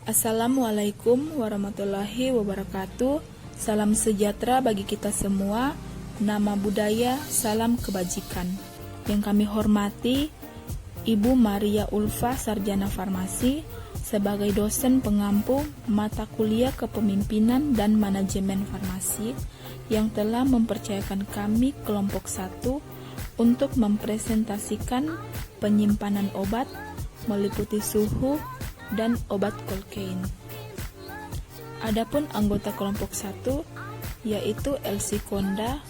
Assalamualaikum warahmatullahi wabarakatuh. Salam sejahtera bagi kita semua. Nama budaya, salam kebajikan. Yang kami hormati Ibu Maria Ulfa, Sarjana Farmasi, sebagai dosen pengampu mata kuliah Kepemimpinan dan Manajemen Farmasi yang telah mempercayakan kami kelompok 1 untuk mempresentasikan penyimpanan obat meliputi suhu dan obat Colcaine. Adapun anggota kelompok 1 yaitu Elsie Konda,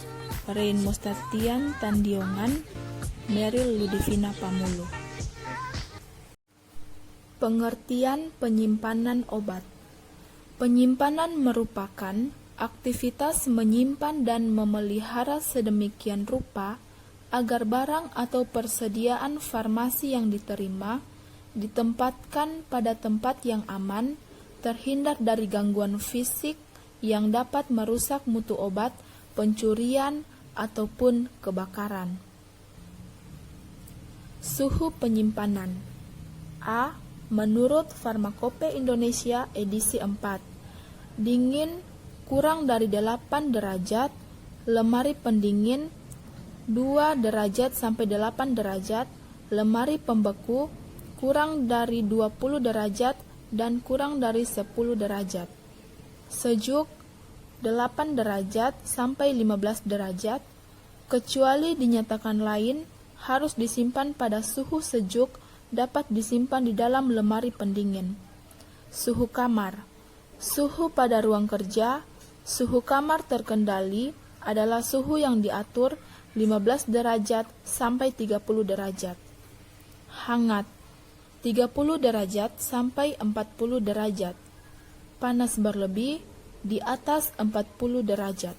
Rein Mustatian Tandiongan, Meryl Ludivina Pamulu. Pengertian penyimpanan obat. Penyimpanan merupakan aktivitas menyimpan dan memelihara sedemikian rupa agar barang atau persediaan farmasi yang diterima ditempatkan pada tempat yang aman, terhindar dari gangguan fisik yang dapat merusak mutu obat, pencurian, ataupun kebakaran. Suhu penyimpanan. A. Menurut Farmakope Indonesia edisi 4, dingin kurang dari 8 derajat, lemari pendingin 2 derajat sampai 8 derajat, lemari pembeku kurang dari 20 derajat dan kurang dari 10 derajat. Sejuk 8 derajat sampai 15 derajat, kecuali dinyatakan lain, harus disimpan pada suhu sejuk, dapat disimpan di dalam lemari pendingin. Suhu kamar. Suhu pada ruang kerja, suhu kamar terkendali adalah suhu yang diatur 15 derajat sampai 30 derajat. Hangat 30 derajat sampai 40 derajat. Panas berlebih di atas 40 derajat.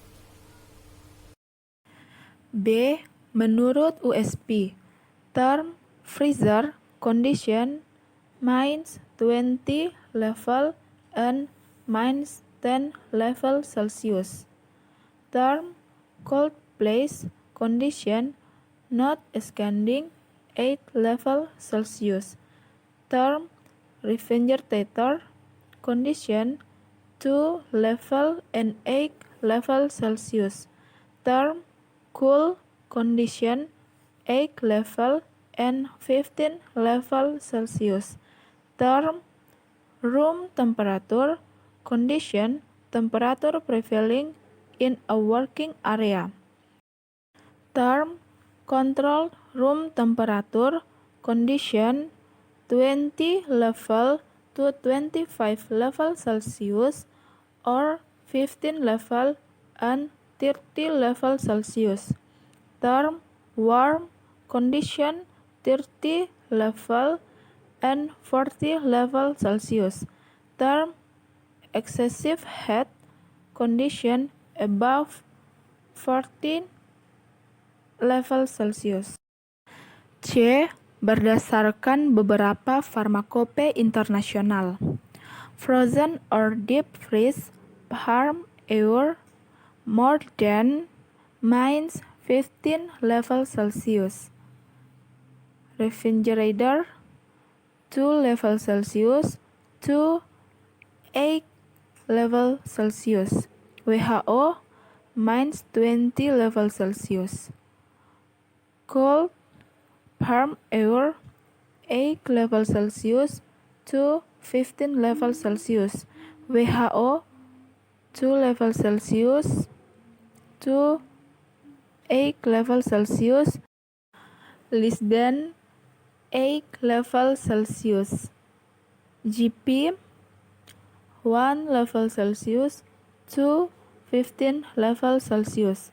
B. Menurut USP, term freezer condition -20 level and -10 level Celsius. Term cold place condition not exceeding 8 level Celsius. Term refrigerator condition 2 level and 8 level Celsius. Term cool condition 8 level and 15 level Celsius. Term room temperature condition temperature prevailing in a working area. Term control room temperature condition 20 level to 25 level Celsius or 15 level and 30 level Celsius. Term warm condition 30 level and 40 level Celsius. Term excessive heat condition above 14 level Celsius. C. Berdasarkan beberapa farmakope internasional, frozen or deep freeze harm air more than -15 level Celsius. Refrigerator 2 level Celsius to 8 level Celsius. WHO -20 level Celsius. Cold farm air 8 level Celsius to 15 level Celsius. WHO 2 level Celsius to 8 level Celsius less than 8 level Celsius. GP 1 level Celsius to 15 level Celsius.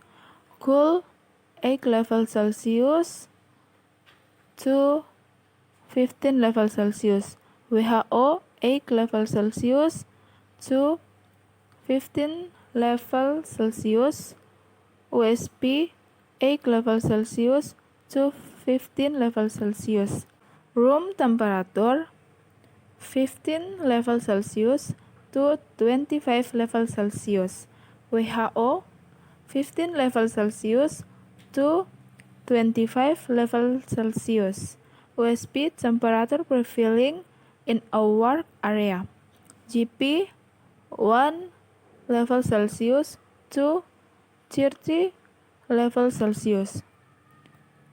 Cool 8 level Celsius to 15 level Celsius. WHO 8 level Celsius to 15 level Celsius. USP 8 level Celsius to 15 level Celsius. Room temperature 15 level Celsius to 25 level Celsius. WHO 15 level Celsius to 25 level Celsius. USP temperature prevailing in a work area. GP 1 level Celsius to 30 level Celsius.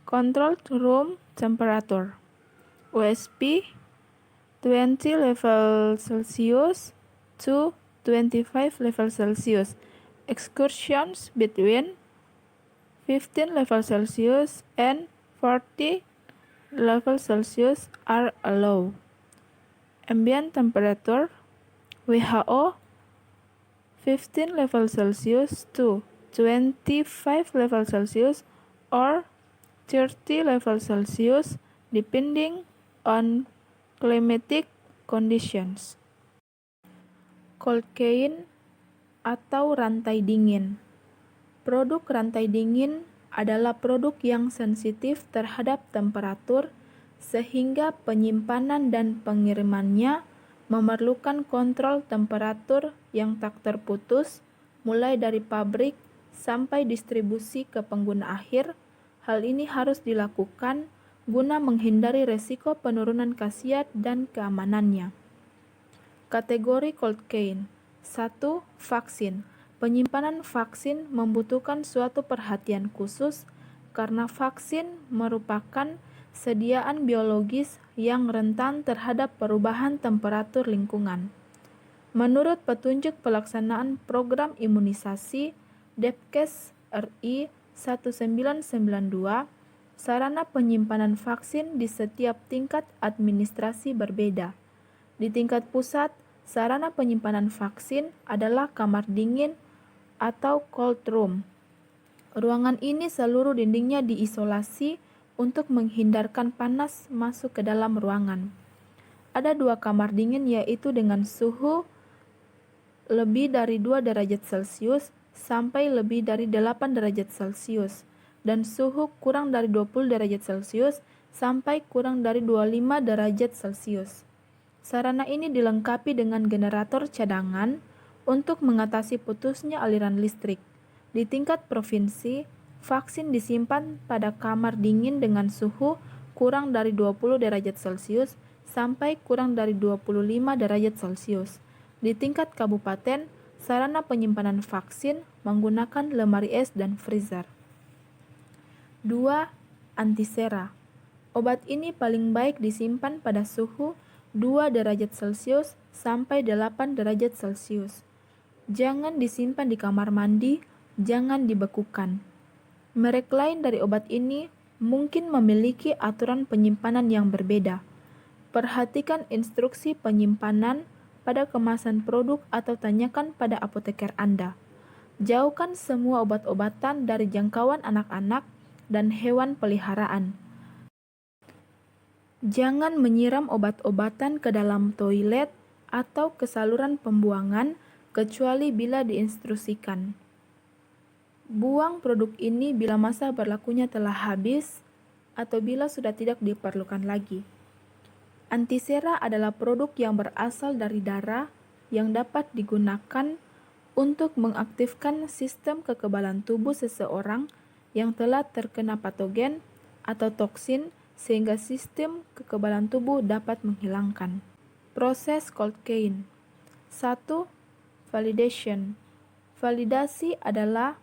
Controlled room temperature OSP 20 level Celsius to 25 level Celsius. Excursions between 15 level Celsius and 40 level Celsius are allowed. Ambient temperature WHO 15 level Celsius to 25 level Celsius or 30 level Celsius depending on climatic conditions. Cold chain atau rantai dingin. Produk rantai dingin adalah produk yang sensitif terhadap temperatur sehingga penyimpanan dan pengirimannya memerlukan kontrol temperatur yang tak terputus mulai dari pabrik sampai distribusi ke pengguna akhir. Hal ini harus dilakukan guna menghindari resiko penurunan khasiat dan keamanannya. Kategori cold chain. 1. Vaksin. Penyimpanan vaksin membutuhkan suatu perhatian khusus karena vaksin merupakan sediaan biologis yang rentan terhadap perubahan temperatur lingkungan. Menurut petunjuk pelaksanaan program imunisasi Depkes RI 1992, sarana penyimpanan vaksin di setiap tingkat administrasi berbeda. Di tingkat pusat, sarana penyimpanan vaksin adalah kamar dingin atau cold room. Ruangan ini seluruh dindingnya diisolasi untuk menghindarkan panas masuk ke dalam ruangan. Ada 2 kamar dingin yaitu dengan suhu lebih dari 2 derajat Celcius sampai lebih dari 8 derajat Celcius dan suhu kurang dari 20 derajat Celcius sampai kurang dari 25 derajat Celcius. Sarana ini dilengkapi dengan generator cadangan untuk mengatasi putusnya aliran listrik. Di tingkat provinsi, vaksin disimpan pada kamar dingin dengan suhu kurang dari 20 derajat Celcius sampai kurang dari 25 derajat Celcius. Di tingkat kabupaten, sarana penyimpanan vaksin menggunakan lemari es dan freezer. 2. Antisera. Obat ini paling baik disimpan pada suhu 2 derajat Celcius sampai 8 derajat Celcius. Jangan disimpan di kamar mandi, jangan dibekukan. Merek lain dari obat ini mungkin memiliki aturan penyimpanan yang berbeda. Perhatikan instruksi penyimpanan pada kemasan produk atau tanyakan pada apoteker Anda. Jauhkan semua obat-obatan dari jangkauan anak-anak dan hewan peliharaan. Jangan menyiram obat-obatan ke dalam toilet atau ke saluran pembuangan kecuali bila diinstruksikan. Buang produk ini bila masa berlakunya telah habis atau bila sudah tidak diperlukan lagi. Antisera adalah produk yang berasal dari darah yang dapat digunakan untuk mengaktifkan sistem kekebalan tubuh seseorang yang telah terkena patogen atau toksin sehingga sistem kekebalan tubuh dapat menghilangkan. Proses cold chain. 1. Validation. Validasi adalah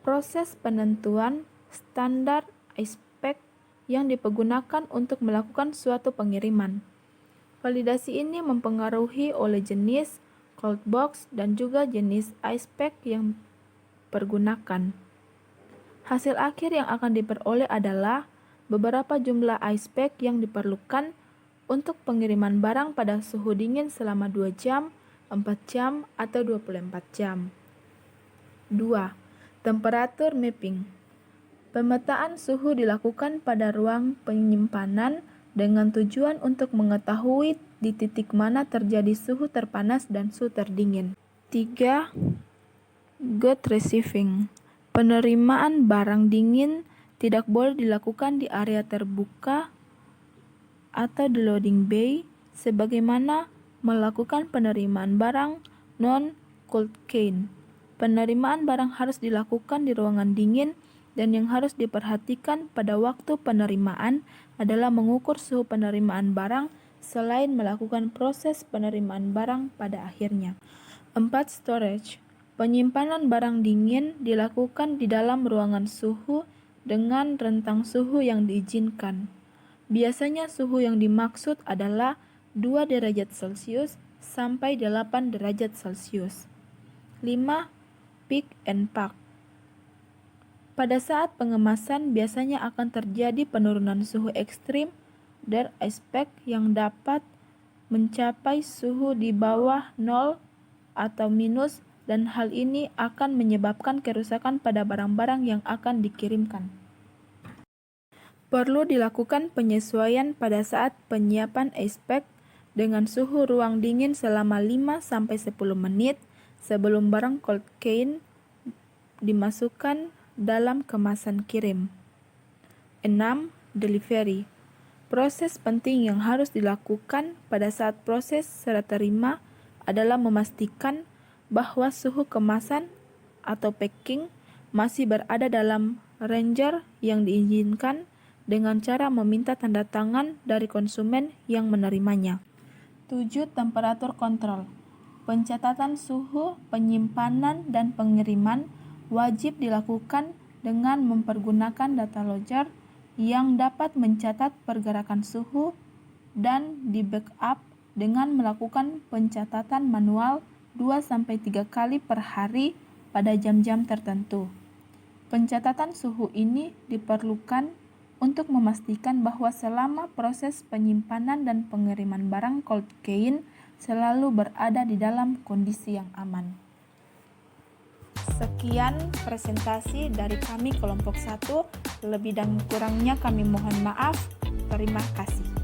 proses penentuan standar ISPEC yang dipergunakan untuk melakukan suatu pengiriman. Validasi ini mempengaruhi oleh jenis cold box dan juga jenis ISPEC yang dipergunakan. Hasil akhir yang akan diperoleh adalah beberapa jumlah ISPEC yang diperlukan untuk pengiriman barang pada suhu dingin selama 2 jam, 4 jam, atau 24 jam. 2. Temperatur mapping. Pemetaan suhu dilakukan pada ruang penyimpanan dengan tujuan untuk mengetahui di titik mana terjadi suhu terpanas dan suhu terdingin. 3. Good receiving. Penerimaan barang dingin tidak boleh dilakukan di area terbuka atau di loading bay, sebagaimana melakukan penerimaan barang non-cold chain. Penerimaan barang harus dilakukan di ruangan dingin dan yang harus diperhatikan pada waktu penerimaan adalah mengukur suhu penerimaan barang selain melakukan proses penerimaan barang pada akhirnya. 4. Storage. Penyimpanan barang dingin dilakukan di dalam ruangan suhu dengan rentang suhu yang diizinkan. Biasanya suhu yang dimaksud adalah 2 derajat Celcius sampai 8 derajat Celcius. 5. Pick and pack. Pada saat pengemasan biasanya akan terjadi penurunan suhu ekstrim dan aspek yang dapat mencapai suhu di bawah 0 atau minus, dan hal ini akan menyebabkan kerusakan pada barang-barang yang akan dikirimkan. Perlu dilakukan penyesuaian pada saat penyiapan aspek dengan suhu ruang dingin selama 5-10 menit sebelum barang cold chain dimasukkan dalam kemasan kirim. 6. Delivery. Proses penting yang harus dilakukan pada saat proses serah terima adalah memastikan bahwa suhu kemasan atau packing masih berada dalam range yang diizinkan dengan cara meminta tanda tangan dari konsumen yang menerimanya. 7. Temperatur kontrol. Pencatatan suhu, penyimpanan, dan pengiriman wajib dilakukan dengan mempergunakan data logger yang dapat mencatat pergerakan suhu dan di-backup dengan melakukan pencatatan manual 2-3 kali per hari pada jam-jam tertentu. Pencatatan suhu ini diperlukan untuk memastikan bahwa selama proses penyimpanan dan pengiriman barang cold chain selalu berada di dalam kondisi yang aman. Sekian presentasi dari kami kelompok 1, lebih dan kurangnya kami mohon maaf. Terima kasih.